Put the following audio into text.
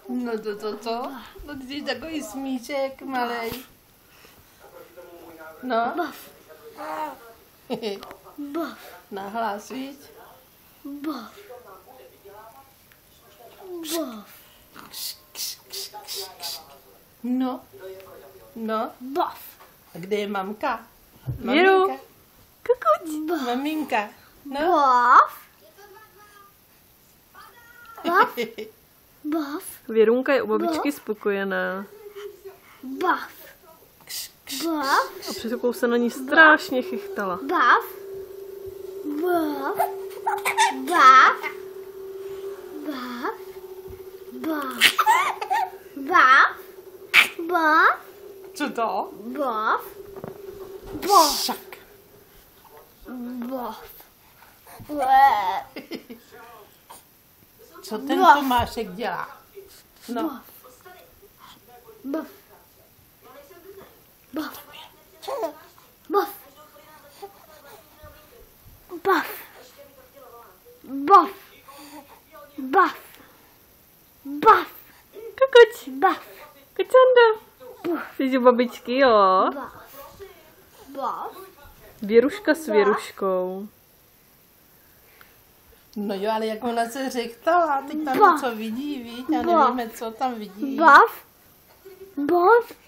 No to? No ty jsi takový smíček malej. No. Baf. Baf. Nahlas, víš? Baf. Baf. No. Baf. A kde je mamka? Věru. Maminka? Kukuť. Maminka. No. Baf. Baf. Baf. Věrunka je u babičky spokojená. Baf. Baf. A před chvilkou se na ní strašně chychtala. Baf. Baf. Baf. Baf. Baf. Baf. Baf. Co to? Baf. Baf. Šak. Baf. Co ten Baf. Tomášek dělá? No. Baf. Baf. Baf. Baf. Baf. Baf. Baf. Kukuť. Baf. Kučando. Jsi u babičky, jo? Baf. Baf. Věruška s Věruškou. No jo, ale jak ona se řechtala, teď tam Baf. něco vidí, víš? A Baf. nevíme, co tam vidí. Baf. Baf.